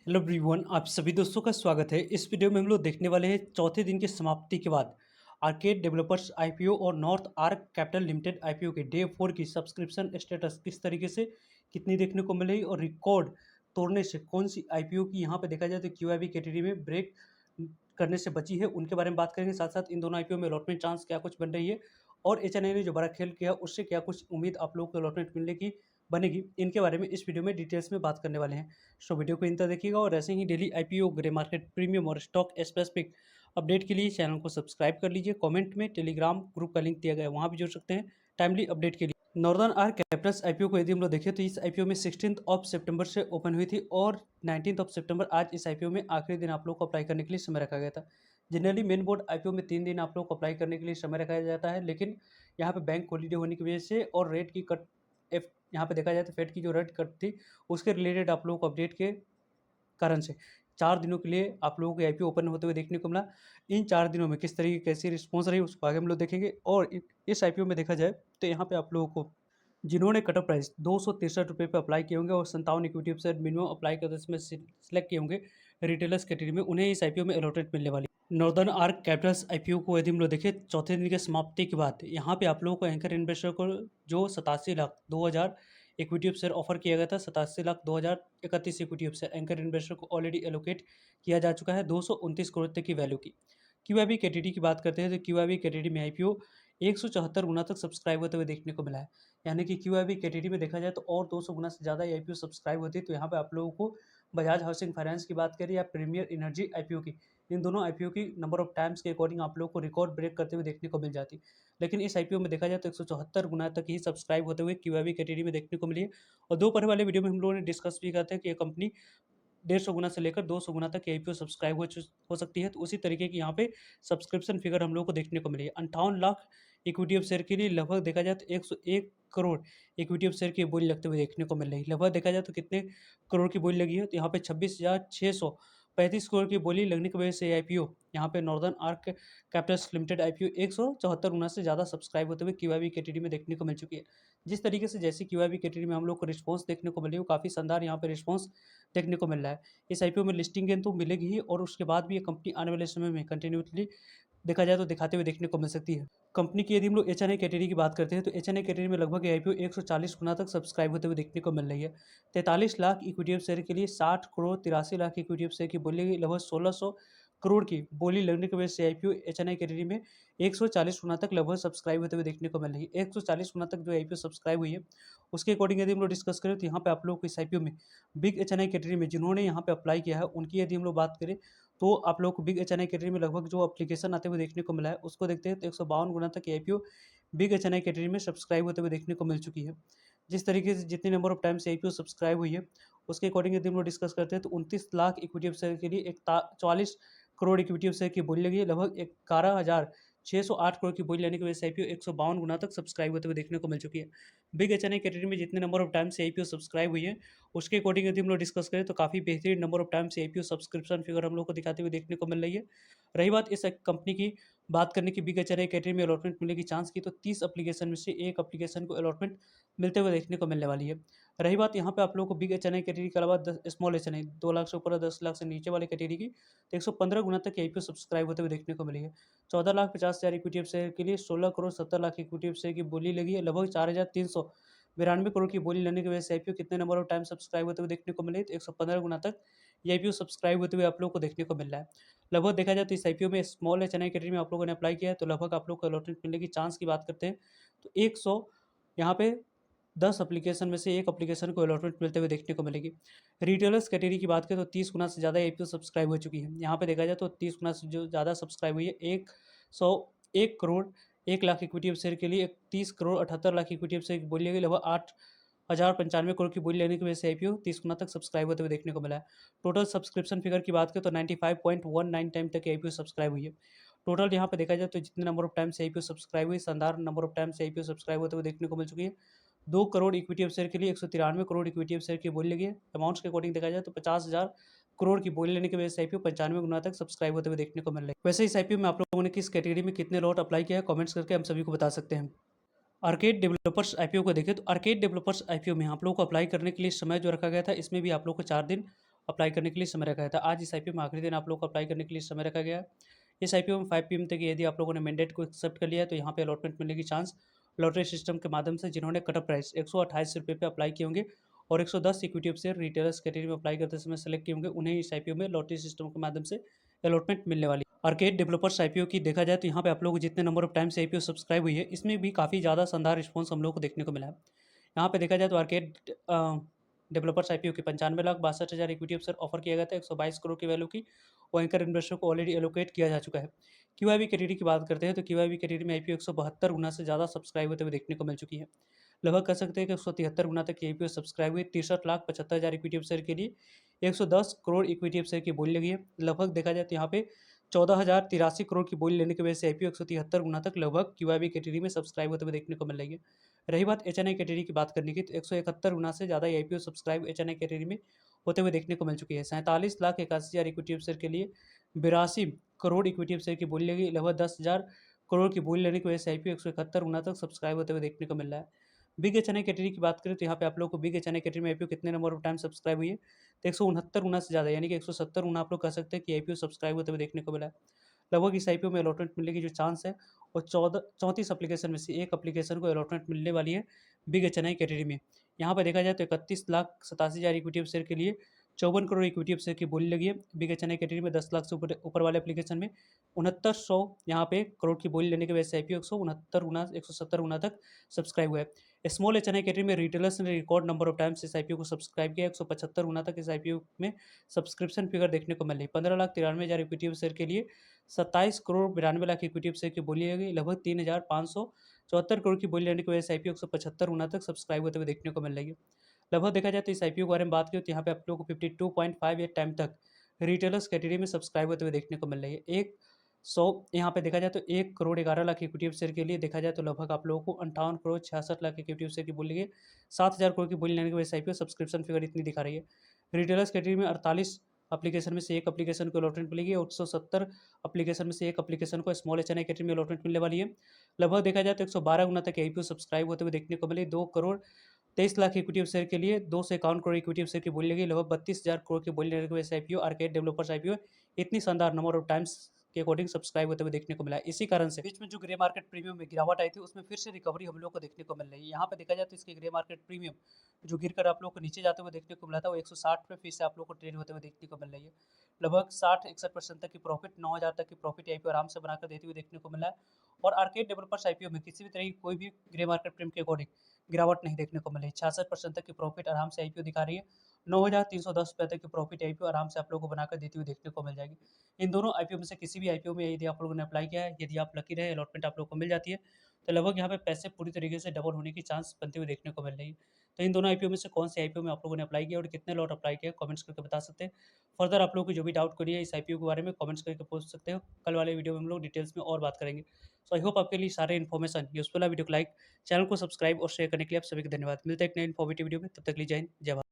Hello everyone, आप सभी दोस्तों का स्वागत है। इस वीडियो में हम लोग देखने वाले हैं चौथे दिन की समाप्ति के बाद आर्केड डेवलपर्स आईपीओ और north arc capital limited IPO के डे 4 की सब्सक्रिप्शन स्टेटस किस तरीके से कितनी देखने को मिलेगी और रिकॉर्ड तोड़ने से कौन सी आईपीओ की यहाँ पे देखा जाए तो क्यूआईबी कैटेगरी में ब्रेक करने से बची है, उनके बारे में बात करेंगे। साथ साथ इन दोनों आईपीओ में अलॉटमेंट चांस क्या कुछ बन रही है और एचएनआई ने जो बड़ा खेल किया उससे क्या कुछ उम्मीद आप लोगों को अलॉटमेंट मिलने की बनेगी, इनके बारे में इस वीडियो में डिटेल्स में बात करने वाले हैं। सो वीडियो को इंत देखिएगा और ऐसे ही daily IPO grey market premium और स्टॉक स्पेसिफिक अपडेट के लिए चैनल को सब्सक्राइब कर लीजिए। कमेंट में टेलीग्राम ग्रुप का लिंक दिया गया है, वहाँ भी जुड़ सकते हैं टाइमली अपडेट के लिए। नॉर्दर्न आर्क कैपिटल्स आईपीओ को यदि हम लोग देखें तो इस आईपीओ में 16 ऑफ सितंबर से ओपन हुई थी और 19 ऑफ सितंबर आज इस आईपीओ में आखिरी दिन आप लोग को अप्लाई करने के लिए समय रखा गया था। जनरली मेन बोर्ड आईपीओ में 3 दिन आप लोग को अप्लाई करने के लिए समय रखा जाता है, लेकिन यहाँ पे बैंक हॉलीडे होने की वजह से और रेट की कट एफ यहाँ पे देखा जाए तो फेड की जो रेट कट थी उसके रिलेटेड आप लोगों को अपडेट के कारण से 4 दिनों के लिए आप लोगों को आईपीओ ओपन होते हुए देखने को मिला। इन 4 दिनों में किस तरीके कैसी रिस्पॉन्स रही उसको आगे हम लोग देखेंगे। और इस आईपीओ में देखा जाए तो यहाँ पे आप लोगों को जिन्होंने कट ऑफ प्राइस ₹263 पे अप्लाई किए होंगे और 57 इक्विटी ऑप्शन मिनिमम अप्लाई करते इसमें सिलेक्ट किए होंगे रिटेलर्स कैटेगरी में, उन्हें इस आईपीओ में अलॉटेड मिलने वाली नॉर्दर्न आर्क कैपिटल्स आईपीओ को यदि हम लोग देखें चौथे दिन की समाप्ति के बाद यहाँ पे आप लोगों को एंकर इन्वेस्टर को जो 87,02,000 इक्विटी शेयर ऑफर किया गया था, 87,02,031 इक्विटी शेयर एंकर इन्वेस्टर को ऑलरेडी एलोकेट किया जा चुका है 229 करोड़ तक की वैल्यू की। क्यूआईबी कैटेगरी की बात करते हैं तो क्यूआईबी कैटेगरी में आईपीओ 174 गुना तक सब्सक्राइब होते हुए देखने को मिला है। यानी कि क्यूआईबी कैटेगरी में देखा जाए तो और 200 गुना से ज़्यादा आईपीओ सब्सक्राइब होती है। तो यहाँ पे आप लोगों को बजाज हाउसिंग फाइनेंस की बात करें या प्रीमियर एनर्जी आईपीओ की, इन दोनों आईपीओ की नंबर ऑफ टाइम्स के अकॉर्डिंग आप लोगों को रिकॉर्ड ब्रेक करते हुए देखने को मिल जाती। लेकिन इस आईपीओ में देखा जाए तो 174 गुना तक ही सब्सक्राइब होते हुए क्यूआईबी कैटेगरी में देखने को मिली है। और दोपहर वाले वीडियो में हम लोगों ने डिस्कस भी किया था कि ये कंपनी 150 गुना से लेकर 200 गुना तक आईपीओ सब्सक्राइब हो सकती है। तो उसी तरीके की यहाँ पे सब्सक्रिप्शन फिगर हम लोग को देखने को मिली है। 58 लाख इक्विटी ऑफ शेयर के लिए लगभग देखा जाए तो 101 करोड़ इक्विटी ऑफ शेयर की बोली लगते हुए देखने को मिल रही है। लगभग देखा जाए तो कितने करोड़ की बोली लगी है तो यहाँ पे 26,635 करोड़ की बोली लगने की वजह से आईपीओ यहाँ पे northern arc Capitals limited IPO 174 गुना से ज़्यादा सब्सक्राइब होते हुए क्यूआईबी कैटेगरी में देखने को मिल चुकी है। जिस तरीके से जैसे क्यूआईबी कैटेगरी में हम लोग को रिस्पॉन्स देखने को मिली है, वो काफ़ी शानदार यहाँ पे रिस्पॉन्स देखने को मिल रहा है। इस आईपीओ में लिस्टिंग गेन तो मिलेगी ही और उसके बाद भी ये कंपनी आने वाले समय में कंटिन्यूसली देखा जाए तो दिखाते हुए देखने को मिल सकती है। कंपनी की यदि हम लोग एचएनआई कैटेगरी की बात करते हैं तो एचएनआई कैटेगरी में लगभग आईपीओ 140 गुना तक सब्सक्राइब होते हुए देखने को मिल रही है। 43 लाख इक्विटी ऑफ शेयर के लिए 60 crore 83 lakh equity of share की बोली गई, लगभग 1600 करोड़ की बोली लगने की वजह से आईपीओ एचएनआई कैटेगरी में 140 गुना तक लगभग सब्सक्राइब होते हुए देखने को मिल रही है। 140 गुना तक जो आईपीओ सब्सक्राइब हुई है उसके अकॉर्डिंग यदि हम लोग डिस्कस करें तो यहाँ पे आप लोग को इस आईपीओ में बिग एचएनआई कैटेगरी में जिन्होंने यहाँ पे अप्लाई किया है उनकी यदि हम लोग बात करें तो आप लोग को बिग एचएनआई कैटेगरी में लगभग जो एप्लीकेशन आते हुए देखने को मिला है उसको देखते हैं तो 152 गुना तक आईपीओ बिग एचएनआई कैटेगरी में सब्सक्राइब होते हुए देखने को मिल चुकी है। जिस तरीके से जितने नंबर ऑफ टाइम से आईपीओ सब्सक्राइब हुई है उसके अकॉर्डिंग यदि हम लोग डिस्कस करते हैं तो 29 लाख इक्विटी शेयर के लिए 44 करोड़ इक्विटी शेयर की बोली लगी है। लगभग 11,608 करोड़ की बोली लेने की वजह से आईपीओ 152 गुना तक सब्सक्राइब होते हुए देखने को मिल चुकी है। बिग एचएनआई कैटेगरी में जितने नंबर ऑफ टाइम से आईपीओ सब्सक्राइब हुई है उसके अकॉर्डिंग यदि हम लोग डिस्कस करें तो काफ़ी बेहतरीन नंबर ऑफ टाइम से आईपीओ सब्सक्रिप्शन फिगर हम लोग को दिखाते हुए देखने को मिल रही है। रही बात इस कंपनी की बात करने की बिग एचएनआई कैटेगरी में अलॉटमेंट मिलने की चांस की तो 30 एप्लीकेशन में से एक एप्लीकेशन को अलॉटमेंट मिलते हुए देखने को मिलने वाली है। रही बात यहाँ पे आप लोगों को बिग एचएनआई कैटेगरी के अलावा स्मॉल एचएनआई 2 लाख से ऊपर और 10 लाख से नीचे वाले कैटेगरी की तो 115 गुना तक आईपीओ सब्सक्राइब होते हुए देखने को मिली है। 14,50,000 इक्विटी शेयर के लिए 16 करोड़ 70 लाख इक्विटी शेयर की बोली लगी है। लगभग 4,392 करोड़ की बोली लेने की वजह से आईपीओ कितने नंबर ऑफ टाइम सब्सक्राइब होते हुए देखने को मिले तो 115 गुना तक ये आईपीओ सब्सक्राइब होते हुए आप लोग को देखने को मिल रहा है। लगभग देखा जाए तो इस आईपीओ में स्मॉल एचएनआई कैटेगरी में आप लोगों ने अप्लाई किया है तो लगभग आप लोग को अलॉटमेंट मिलने की चांस की बात करते हैं तो 100 यहाँ पे 10 एप्लीकेशन में से एक एप्लीकेशन को अलॉटमेंट मिलते हुए देखने को मिलेगी। रिटेलर्स कैटेगरी की बात करें तो 30 गुना से ज़्यादा आईपीओ सब्सक्राइब हो चुकी है। यहाँ पे देखा जाए तो 30 गुना से जो ज़्यादा सब्सक्राइब हुई है 101 करोड़ 1 लाख इक्विटी शेयर के लिए 30 करोड़ 78 लाख इक्विटी शेयर की बोली गई। लगभग 8,095 करोड़ की बोली लेने की वजह से आईपीओ 30 गुना तक सब्सक्राइब होते हुए देखने को मिला है। टोटल सब्सक्रिप्शन फिगर की बात करें तो 95.19 टाइम तक आईपीओ सब्सक्राइब हुई है। टोटल यहाँ पे देखा जाए तो जितने नंबर ऑफ टाइम से आईपीओ सब्सक्राइब हुई शानदार नंबर ऑफ टाइम से आईपीओ सब्सक्राइब होते हुए देखने को मिल चुकी है। 2 करोड़ इक्विटी ऑफ शेयर के लिए 193 करोड़ इक्विटी ऑफ शेयर की बोली लगी है। अमाउंट्स के अकॉर्डिंग देखा जाए तो 50,000 करोड़ की बोली लेने की वजह से आईपीओ 95 गुना तक सब्सक्राइब होते हुए देखने को मिल रहा है। वैसे इस आईपीओ में आप लोगों ने किस कैटेगरी में कितने लॉट अप्लाई किया है कमेंट्स करके हम सभी को बता सकते हैं। आर्केड डेवलपर्स आईपीओ को देखें तो आर्केड डेवलपर्स आईपीओ में आप लोगों को अप्लाई करने के लिए समय जो रखा गया था इसमें भी आप लोगों को 4 दिन अप्लाई करने के लिए समय रखा गया था। आज इस आईपीओ में आखिरी दिन आप लोग को अप्लाई करने के लिए समय रखा गया है। इस आईपीओ में 5 पीएम तक यदि आप लोगों ने मैंडेट को एक्सेप्ट कर लिया है तो यहाँ पे अलॉटमेंट मिलने की चांस लॉटरी सिस्टम के माध्यम से जिन्होंने कट ऑफ प्राइस ₹128 पे अप्लाई किए होंगे और 110 इक्विटी शेयर रिटेलर्स कैटेगरी में अप्लाई करते समय सेलेक्ट किए होंगे, उन्हें इस आईपीओ में लॉटरी सिस्टम के माध्यम से अलॉटमेंट मिलने वाली है। आर्केड डेवलपर्स आईपीओ की देखा जाए तो यहाँ पे आप लोगों को जितने नंबर ऑफ टाइम से आईपीओ सब्सक्राइब हुई है, इसमें भी काफ़ी ज़्यादा शानदार रिस्पॉन्स हम लोग को देखने को मिला है। यहाँ पे देखा जाए तो आर्केड डेवलपर्स आईपीओ की 95,62,000 इक्विटी शेयर ऑफर किया गया था 122 करोड़ की वैल्यू की, और एंकर इन्वेस्टर को ऑलरेडी एलोकेट किया जा चुका है। क्यूआईबी कैटेगरी की बात करते हैं तो क्यूआईबी कैटेगरी में आईपीओ 172 गुना से ज़्यादा सब्सक्राइब होते हुए देखने को मिल चुकी है। लगभग कह सकते हैं कि 173 गुना तक की आईपीओ सब्सक्राइब हुई। 63,75,000 इक्विटी शेयर के लिए 110 करोड़ इक्विटी शेयर की बोली लगी है। लगभग देखा जाए तो यहाँ पे 14,083 करोड़ की बोली लेने की वजह से आईपीओ 173 गुना तक लगभग क्यूआईबी कैटेगरी में सब्सक्राइब होते हुए देखने को मिल रही है। रही बात एचएनआई कैटेगरी की बात करने की तो 171 गुना से ज़्यादा आईपीओ सब्सक्राइब एचएनआई कैटेगरी में होते हुए देखने को मिल चुकी है। 47,81,000 इक्विटी शेयर के लिए 82 करोड़ इक्विटी शेयर की बोली लगी। लगभग 10,000 करोड़ की बोली लेने की वजह से आईपीओ 171 गुना तक सब्सक्राइब होते हुए देखने को मिल रहा है। बिग एचएनआई कैटेगरी की बात करें तो यहाँ पे आप लोग को बिग एचएनआई कैटेगरी में आईपीओ कितने नंबर ऑफ टाइम सब्सक्राइब हुई है तो 169 गुना से ज़्यादा, यानी कि 170 गुना आप लोग कह सकते हैं कि आईपीओ सब्सक्राइब होते हुए देखने को मिला है। लगभग इस आईपीओ में अलॉटमेंट मिलने की जो चांस है वो 34 एप्लीकेशन में से एक एप्लीकेशन को अलॉटमेंट मिलने वाली है बिग एचएनआई कैटेगरी में। यहाँ पर देखा जाए तो 31,87,000 इक्विटी शेयर के लिए 54 करोड़ इक्विटी शेयर की बोली लगी है। बिग एचएनआई कैटेगरी में 10 लाख से ऊपर वाले एप्लीकेशन में 6900 यहाँ पे करोड़ की बोली लेने की वजह से आईपीओ 169 गुना 170 गुना तक सब्सक्राइब हुआ है। स्मॉल एचएनआई कैटेगरी में रिटेलर्स ने रिकॉर्ड नंबर ऑफ टाइम्स इस आईपीओ को सब्सक्राइब किया। 175 गुना तक इस आईपीओ में सब्सक्रिप्शन फिगर देखने को मिल रही है। 15,93,000 इक्विटी शेयर के लिए 27 करोड़ 92 लाख इक्विटी शेयर की बोली लगी। लगभग 3,574 करोड़ की बोली लेने की वजह से आईपीओ 175 गुना तक सब्सक्राइब होते हुए देखने को मिल रही है। लगभग देखा जाए तो इस आईपीओ के बारे में बात करें तो यहाँ पे आप लोगों को 52.58 टाइम तक रिटेलर्स कैटेगरी में सब्सक्राइब होते हुए देखने को मिल रही है। एक सौ यहाँ पे देखा जाए तो 1 करोड़ 11 लाख इक्विटी शेयर के लिए देखा जाए तो लगभग आप लोगों को 58 करोड़ 66 लाख इक्विटी शेयर की बोली गई। 7,000 करोड़ की बोली लेने की वजह से आईपीओ सब्सक्रिप्शन फिगर इतनी दिखा रही है। रिटेलर्स कैटेगरी में 48 एप्लीकेशन में से एक एप्लीकेशन को अलॉटमेंट मिलेगी और 170 एप्लीकेशन में से एक एप्लीकेशन को स्मॉल एचएनआई कैटेगरी में अलॉटमेंट मिलने वाली है। लगभग देखा जाए तो 112 गुना तक आईपीओ सब्सक्राइब होते हुए देखने को मिली। 2 करोड़ 23 लाख इक्विटी शेयर के लिए 2 से 51 करोड़ इक्विटी शेयर की बोली लगी। लगभग 32,000 करोड़ की बोली लेने की वजह से आईपीओ आर्केड डेवलपर्स आईपीओ इतनी शानदार नंबर ऑफ टाइम्स के अकॉर्डिंग सब्सक्राइब होते हुए देखने को मिला है। इसी कारण से बीच में जो ग्रे मार्केट प्रीमियम में गिरावट आई थी उसमें फिर से रिकवरी हम लोग को देखने को मिल रही है। यहाँ पे देखा जाए तो इसकी ग्रे मार्केट प्रीमियम जो गिरकर आप लोग को नीचे जाते हुए देखने को मिला था वो 160 पे फिर से आप लोग को ट्रेड होते हुए देखने को मिल रही है। लगभग 60-61% तक की प्रॉफिट 9,000 तक की प्रॉफिट आईपीओ आराम से बनाकर देते हुए देखने को मिला है। और आर्केड डेवलपर्स आईपीओ में किसी भी तरह की कोई भी ग्रे मार्केट प्रीमियम के अकॉर्डिंग गिरावट नहीं देखने को मिली। 66% तक की प्रॉफिट आराम से आईपीओ दिखा रही है। 9,310 रुपये तक की प्रॉफिट आईपीओ आराम से आप लोगों को बनाकर देती हुई देखने को मिल जाएगी। इन दोनों आईपीओ में से किसी भी आईपीओ में यदि आप लोगों ने अप्लाई किया है, यदि आप लकी रहे, अलॉटमेंट आप लोगों को मिल जाती है, तो लगभग यहाँ पे पैसे पूरी तरीके से डबल होने की चांस बनते हुए देखने को मिल रही है। तो इन दोनों आईपीओ में से कौन से आईपीओ में आप लोगों ने अप्लाई किया और कितने लॉट अप्लाई किया, कमेंट्स करके बता सकते हैं। फर्दर आप लोगों को जो भी डाउट करिए इस आईपीओ के बारे में कमेंट्स करके पूछ सकते हो। कल वाले वीडियो में हम लोग डिटेल्स में और बात करेंगे। सो आई होप आपके लिए सारे इन्फॉर्मेशन यूजफुल है। वीडियो को लाइक, चैनल को सब्सक्राइब और शेयर करने के लिए आप सभी को धन्यवाद। मिलते हैं एक नए इन्फॉर्मेटिव वीडियो में, तब तक के लिए जय हिंद, जय भारत।